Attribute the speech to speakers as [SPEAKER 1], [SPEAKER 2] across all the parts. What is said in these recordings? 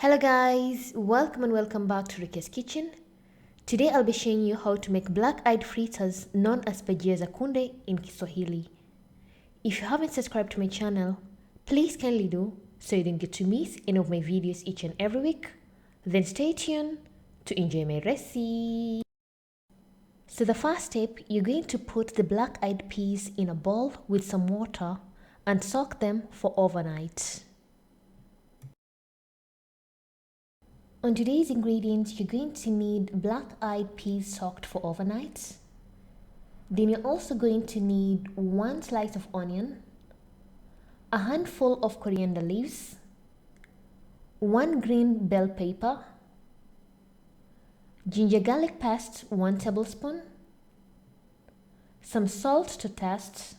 [SPEAKER 1] Hello guys, welcome and welcome back to Rukias kitchen. Today I'll be showing you how to make black-eyed fritters known as Bajia za kunde in Kiswahili. If you haven't subscribed to my channel, please kindly do so you don't get to miss any of my videos each and every week. Then stay tuned to enjoy my recipe. So the first step, you're going to put the black-eyed peas in a bowl with some water and soak them for overnight. On today's ingredients, you're going to need black-eyed peas soaked for overnight. Then you're also going to need 1 slice of onion, a handful of coriander leaves, 1 green bell pepper, ginger garlic paste 1 tablespoon, some salt to taste,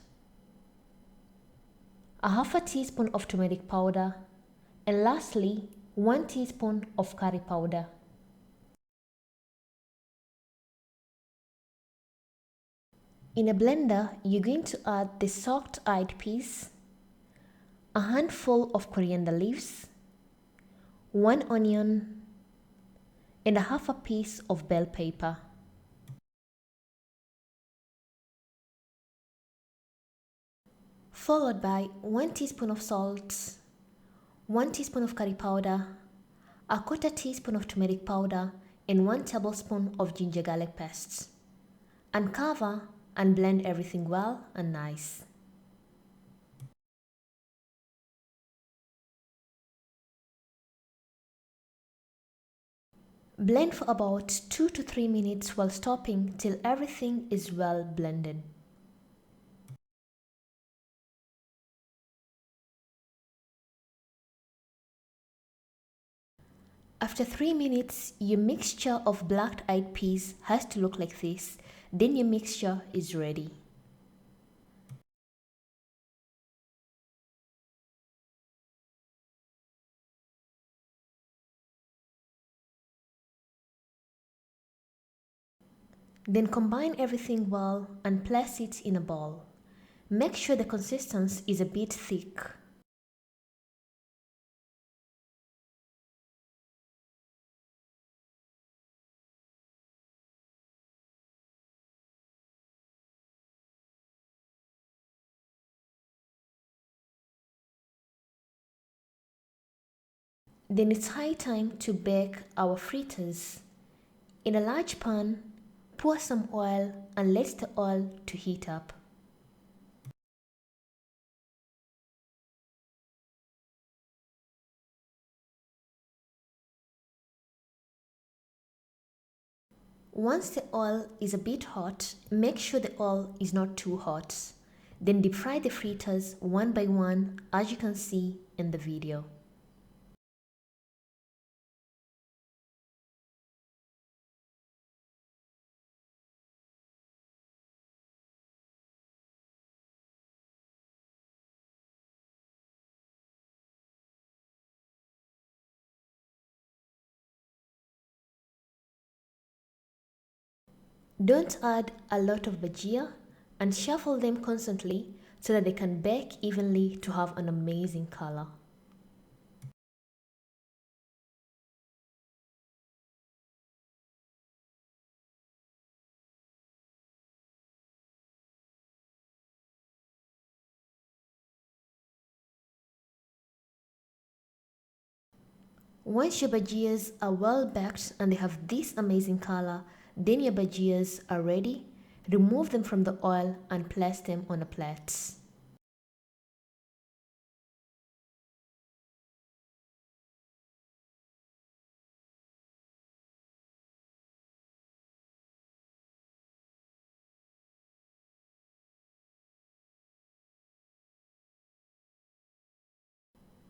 [SPEAKER 1] a half a teaspoon of turmeric powder, and lastly 1 teaspoon of curry powder. In a blender, you're going to add the soaked-eyed peas, a handful of coriander leaves, 1 onion, and a half a piece of bell pepper. Followed by 1 teaspoon of salt, 1 teaspoon of curry powder, a quarter teaspoon of turmeric powder, and 1 tablespoon of ginger garlic paste. And cover and blend everything well and nice. Blend for about 2 to 3 minutes while stopping till everything is well blended. After 3 minutes, your mixture of black-eyed peas has to look like this. Then your mixture is ready. Then combine everything well and place it in a bowl. Make sure the consistency is a bit thick. Then it's high time to bake our fritters. In a large pan, pour some oil and let the oil to heat up. Once the oil is a bit hot, make sure the oil is not too hot. Then deep fry the fritters one by one, as you can see in the video. Don't add a lot of bajia and shuffle them constantly so that they can bake evenly to have an amazing color. Once your bajias are well baked and they have this amazing color, then your bajias are ready. Remove them from the oil and place them on a plate.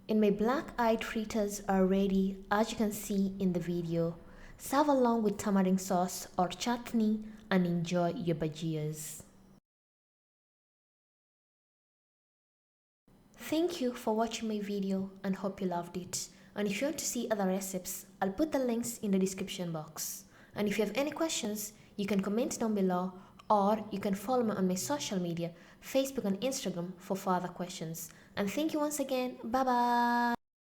[SPEAKER 1] And my black-eyed fritters are ready, as you can see in the video. Serve along with tamarind sauce or chutney and enjoy your bajias. Thank you for watching my video and hope you loved it. And if you want to see other recipes, I'll put the links in the description box. And if you have any questions, you can comment down below or you can follow me on my social media, Facebook and Instagram for further questions. And thank you once again. Bye bye.